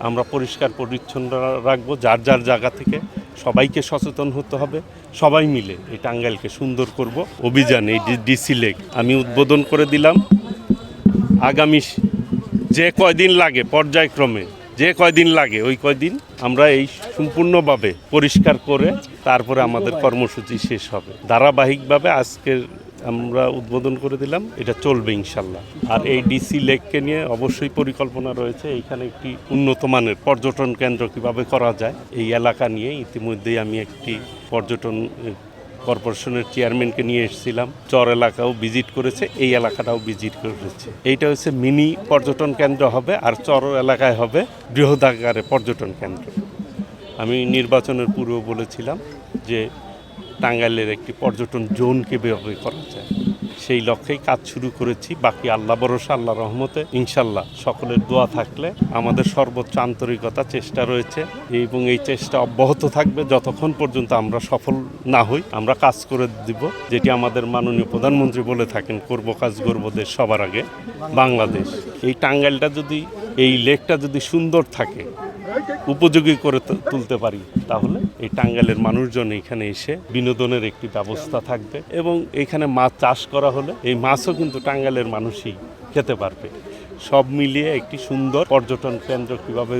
আমরা পরিষ্কার পরিচ্ছন্ন রাখবো, যার যার জায়গা থেকে সবাইকে সচেতন হতে হবে। সবাই মিলে এই টাঙ্গাইলকে সুন্দর করব অভিযান এই ডিসি লেক আমি উদ্বোধন করে দিলাম। আগামী যে কয়দিন লাগে পর্যায়ক্রমে যে কয়দিন লাগে ওই কয়দিন আমরা এই সম্পূর্ণভাবে পরিষ্কার করে তারপরে আমাদের কর্মসূচি শেষ হবে। ধারাবাহিকভাবে আজকের আমরা উদ্বোধন করে দিলাম, এটা চলবে ইনশাল্লাহ। আর এই ডিসি লেককে নিয়ে অবশ্যই পরিকল্পনা রয়েছে, এইখানে একটি উন্নত মানের পর্যটন কেন্দ্র কিভাবে করা যায় এই এলাকা নিয়ে ইতিমধ্যেই আমি একটি পর্যটন কর্পোরেশনের চেয়ারম্যানকে নিয়ে এসেছিলাম। চর এলাকাও ভিজিট করেছে, এই এলাকাটাও ভিজিট করেছে। এইটা হচ্ছে মিনি পর্যটন কেন্দ্র হবে, আর চর এলাকায় হবে বৃহদাকারে পর্যটন কেন্দ্র। আমি নির্বাচনের পূর্বে বলেছিলাম যে টাঙ্গাইলের একটি পর্যটন জোন কীভাবে করা যায়, সেই লক্ষ্যেই কাজ শুরু করেছি। বাকি আল্লাহ ভরসা, আল্লাহ রহমতে ইনশাল্লাহ সকলের দোয়া থাকলে আমাদের সর্বোচ্চ আন্তরিকতা চেষ্টা রয়েছে এবং এই চেষ্টা অব্যাহত থাকবে যতক্ষণ পর্যন্ত আমরা সফল না হই। আমরা কাজ করে দিব, যেটি আমাদের মাননীয় প্রধানমন্ত্রী বলে থাকেন, করব কাজ গর্ব দেশ সবার আগে বাংলাদেশ। এই টাঙ্গাইলটা যদি, এই লেকটা যদি সুন্দর থাকে, উপযোগী করে তুলতে পারি, তাহলে এই টাঙ্গাইলের মানুষজন এখানে এসে বিনোদনের একটি ব্যবস্থা থাকবে এবং এখানে মাছ চাষ করা হলে এই মাছও কিন্তু টাঙ্গাইলের মানুষই খেতে পারবে। সব মিলিয়ে একটি সুন্দর পর্যটন কেন্দ্র কীভাবে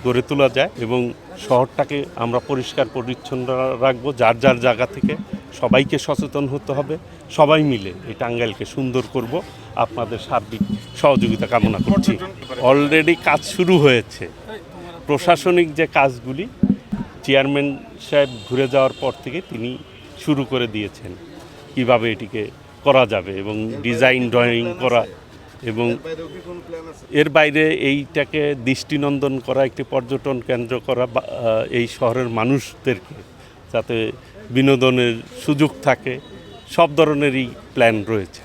গড়ে তোলা যায় এবং শহরটাকে আমরা পরিষ্কার পরিচ্ছন্ন রাখবো, যার যার জায়গা থেকে সবাইকে সচেতন হতে হবে। সবাই মিলে এই টাঙ্গাইলকে সুন্দর করব। আপনাদের সার্বিক সহযোগিতা কামনা করছি। অলরেডি কাজ শুরু হয়েছে। প্রশাসনিক যে কাজগুলি চেয়ারম্যান সাহেব ঘুরে যাওয়ার পর থেকে তিনি শুরু করে দিয়েছেন, কিভাবে এটিকে করা যাবে এবং ডিজাইন ড্রয়িং করা এবং এর বাইরে এইটাকে দৃষ্টিনন্দন করা, একটি পর্যটন কেন্দ্র করা, এই শহরের মানুষদেরকে যাতে বিনোদনের সুযোগ থাকে, সব ধরনেরই প্ল্যান রয়েছে।